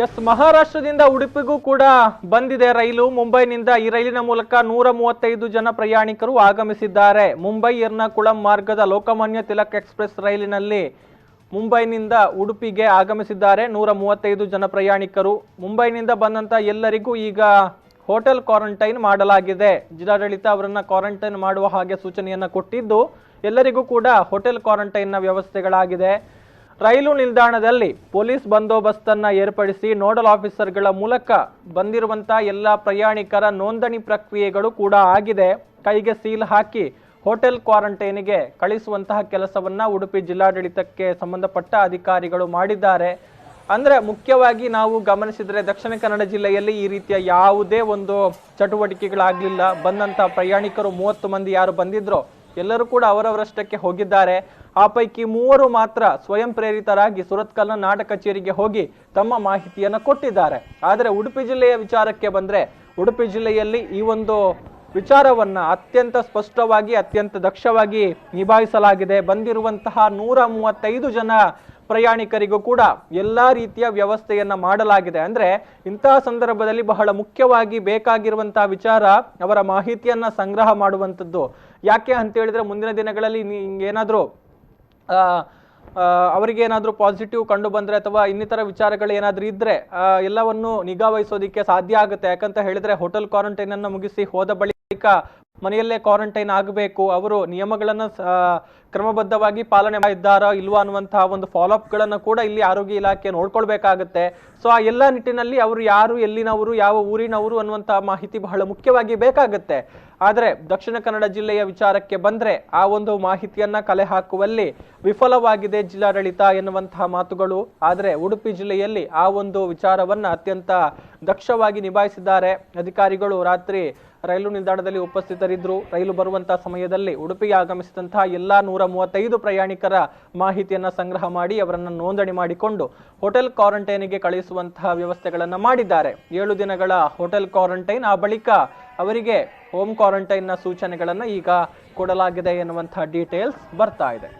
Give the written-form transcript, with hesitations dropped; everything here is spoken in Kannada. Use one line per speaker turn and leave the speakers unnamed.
ಎಸ್, ಮಹಾರಾಷ್ಟ್ರದಿಂದ ಉಡುಪಿಗೂ ಕೂಡ ಬಂದಿದೆ ರೈಲು. ಮುಂಬೈನಿಂದ ಈ ರೈಲಿನ ಮೂಲಕ 135 ಜನ ಪ್ರಯಾಣಿಕರು ಆಗಮಿಸಿದ್ದಾರೆ. ಮುಂಬೈ ಎರ್ನಾಕುಳಂ ಮಾರ್ಗದ ಲೋಕಮಾನ್ಯ ತಿಲಕ್ ಎಕ್ಸ್‌ಪ್ರೆಸ್ ರೈಲಿನಲ್ಲಿ ಮುಂಬೈನಿಂದ ಉಡುಪಿಗೆ ಆಗಮಿಸಿದ್ದಾರೆ 135 ಜನ ಪ್ರಯಾಣಿಕರು. ಮುಂಬೈನಿಂದ ಬಂದಂತ ಎಲ್ಲರಿಗೂ ಈಗ ಹೋಟೆಲ್ ಕ್ವಾರಂಟೈನ್ ಮಾಡಲಾಗಿದೆ. ಜಿಲ್ಲಾಡಳಿತ ಅವರನ್ನ ಕ್ವಾರಂಟೈನ್ ಮಾಡುವ ಹಾಗೆ ಸೂಚನೆಯನ್ನ ಕೊಟ್ಟಿದ್ದು ಎಲ್ಲರಿಗೂ ಕೂಡ ಹೋಟೆಲ್ ಕ್ವಾರಂಟೈನ್ನ ವ್ಯವಸ್ಥೆಗಳಾಗಿದೆ. ರೈಲು ನಿಲ್ದಾಣದಲ್ಲಿ ಪೊಲೀಸ್ ಬಂದೋಬಸ್ತನ್ನ ಏರ್ಪಡಿಸಿ ನೋಡಲ್ ಆಫೀಸರ್ಗಳ ಮೂಲಕ ಬಂದಿರುವಂತಹ ಎಲ್ಲ ಪ್ರಯಾಣಿಕರ ನೋಂದಣಿ ಪ್ರಕ್ರಿಯೆಗಳು ಕೂಡ ಆಗಿದೆ. ಕೈಗೆ ಸೀಲ್ ಹಾಕಿ ಹೋಟೆಲ್ ಕ್ವಾರಂಟೈನ್ಗೆ ಕಳಿಸುವಂತಹ ಕೆಲಸವನ್ನ ಉಡುಪಿ ಜಿಲ್ಲಾಡಳಿತಕ್ಕೆ ಸಂಬಂಧಪಟ್ಟ ಅಧಿಕಾರಿಗಳು ಮಾಡಿದ್ದಾರೆ. ಅಂದ್ರೆ ಮುಖ್ಯವಾಗಿ ನಾವು ಗಮನಿಸಿದ್ರೆ ದಕ್ಷಿಣ ಕನ್ನಡ ಜಿಲ್ಲೆಯಲ್ಲಿ ಈ ರೀತಿಯ ಯಾವುದೇ ಒಂದು ಚಟುವಟಿಕೆಗಳಾಗ್ಲಿಲ್ಲ. ಬಂದಂತ ಪ್ರಯಾಣಿಕರು 30 ಮಂದಿ ಯಾರು ಬಂದಿದ್ರು ಎಲ್ಲರೂ ಕೂಡ ಅವರವರಷ್ಟಕ್ಕೆ ಹೋಗಿದ್ದಾರೆ. ಆ ಪೈಕಿ 3 ಮಾತ್ರ ಸ್ವಯಂ ಪ್ರೇರಿತರಾಗಿ ಸುರತ್ಕಲ್ನ ನಾಡ ಕಚೇರಿಗೆ ಹೋಗಿ ತಮ್ಮ ಮಾಹಿತಿಯನ್ನ ಕೊಟ್ಟಿದ್ದಾರೆ. ಆದರೆ ಉಡುಪಿ ಜಿಲ್ಲೆಯ ವಿಚಾರಕ್ಕೆ ಬಂದ್ರೆ ಉಡುಪಿ ಜಿಲ್ಲೆಯಲ್ಲಿ ಈ ಒಂದು ವಿಚಾರವನ್ನ ಅತ್ಯಂತ ಸ್ಪಷ್ಟವಾಗಿ ಅತ್ಯಂತ ದಕ್ಷವಾಗಿ ನಿಭಾಯಿಸಲಾಗಿದೆ. ಬಂದಿರುವಂತಹ 135 ಜನ ಪ್ರಯಾಣಿಕರಿಗೂ ಕೂಡ ಎಲ್ಲಾ ರೀತಿಯ ವ್ಯವಸ್ಥೆಯನ್ನ ಮಾಡಲಾಗಿದೆ. ಅಂದ್ರೆ ಇಂತಹ ಸಂದರ್ಭದಲ್ಲಿ ಬಹಳ ಮುಖ್ಯವಾಗಿ ಬೇಕಾಗಿರುವಂತಹ ವಿಚಾರ ಅವರ ಮಾಹಿತಿಯನ್ನ ಸಂಗ್ರಹ ಮಾಡುವಂಥದ್ದು. ಯಾಕೆ ಅಂತ ಹೇಳಿದ್ರೆ ಮುಂದಿನ ದಿನಗಳಲ್ಲಿ ಏನಾದ್ರೂ ಅವರಿಗೆ ಏನಾದ್ರೂ ಪಾಸಿಟಿವ್ ಕಂಡು ಬಂದ್ರೆ ಅಥವಾ ಇನ್ನಿತರ ವಿಚಾರಗಳು ಏನಾದ್ರೂ ಇದ್ರೆ ಎಲ್ಲವನ್ನು ನಿಗಾ ವಹಿಸೋದಿಕ್ಕೆ ಸಾಧ್ಯ ಆಗುತ್ತೆ. ಯಾಕಂತ ಹೇಳಿದ್ರೆ ಹೋಟೆಲ್ ಕ್ವಾರಂಟೈನ್ ಅನ್ನು ಮುಗಿಸಿ ಹೋದ ಬಳಿಕ ಮನೆಯಲ್ಲೇ ಕ್ವಾರಂಟೈನ್ ಆಗಬೇಕು, ಅವರು ನಿಯಮಗಳನ್ನ ಕ್ರಮಬದ್ಧವಾಗಿ ಪಾಲನೆ ಮಾಡಿದ್ದಾರಾ ಇಲ್ವಾ ಅನ್ನುವಂತಹ ಒಂದು ಫಾಲೋಅಪ್ ಗಳನ್ನ ಕೂಡ ಇಲ್ಲಿ ಆರೋಗ್ಯ ಇಲಾಖೆ ನೋಡ್ಕೊಳ್ಬೇಕಾಗತ್ತೆ. ಸೊ ಆ ಎಲ್ಲ ನಿಟ್ಟಿನಲ್ಲಿ ಅವರು ಯಾರು, ಎಲ್ಲಿನವರು, ಯಾವ ಊರಿನವರು ಅನ್ನುವಂತಹ ಮಾಹಿತಿ ಬಹಳ ಮುಖ್ಯವಾಗಿ ಬೇಕಾಗುತ್ತೆ. ಆದರೆ ದಕ್ಷಿಣ ಕನ್ನಡ ಜಿಲ್ಲೆಯ ವಿಚಾರಕ್ಕೆ ಬಂದ್ರೆ ಆ ಒಂದು ಮಾಹಿತಿಯನ್ನ ಕಲೆ ಹಾಕುವಲ್ಲಿ ವಿಫಲವಾಗಿದೆ ಜಿಲ್ಲಾಡಳಿತ ಎನ್ನುವಂತಹ ಮಾತುಗಳು. ಆದರೆ ಉಡುಪಿ ಜಿಲ್ಲೆಯಲ್ಲಿ ಆ ಒಂದು ವಿಚಾರವನ್ನ ಅತ್ಯಂತ ದಕ್ಷವಾಗಿ ನಿಭಾಯಿಸಿದ್ದಾರೆ ಅಧಿಕಾರಿಗಳು. ರಾತ್ರಿ ರೈಲು ನಿಲ್ದಾಣದಲ್ಲಿ ಉಪಸ್ಥಿತರಿದ್ರು. ರೈಲು ಬರುವಂತಹ ಸಮಯದಲ್ಲಿ ಉಡುಪಿಗೆ ಆಗಮಿಸಿದಂತಹ ಎಲ್ಲಾ 135 ಪ್ರಯಾಣಿಕರ ಮಾಹಿತಿಯನ್ನ ಸಂಗ್ರಹ ಮಾಡಿ ಅವರನ್ನ ನೋಂದಣಿ ಮಾಡಿಕೊಂಡು ಹೋಟೆಲ್ ಕ್ವಾರಂಟೈನ್ಗೆ ಕಳಿಸುವಂತಹ ವ್ಯವಸ್ಥೆಗಳನ್ನ ಮಾಡಿದ್ದಾರೆ. 7 ದಿನಗಳ ಹೋಟೆಲ್ ಕ್ವಾರಂಟೈನ್, ಆ ಬಳಿಕ ಅವರಿಗೆ ಹೋಮ್ ಕ್ವಾರಂಟೈನ್ನ ಸೂಚನೆಗಳನ್ನ ಈಗ ಕೊಡಲಾಗಿದೆ ಎನ್ನುವಂತಹ ಡೀಟೇಲ್ಸ್ ಬರ್ತಾ ಇದೆ.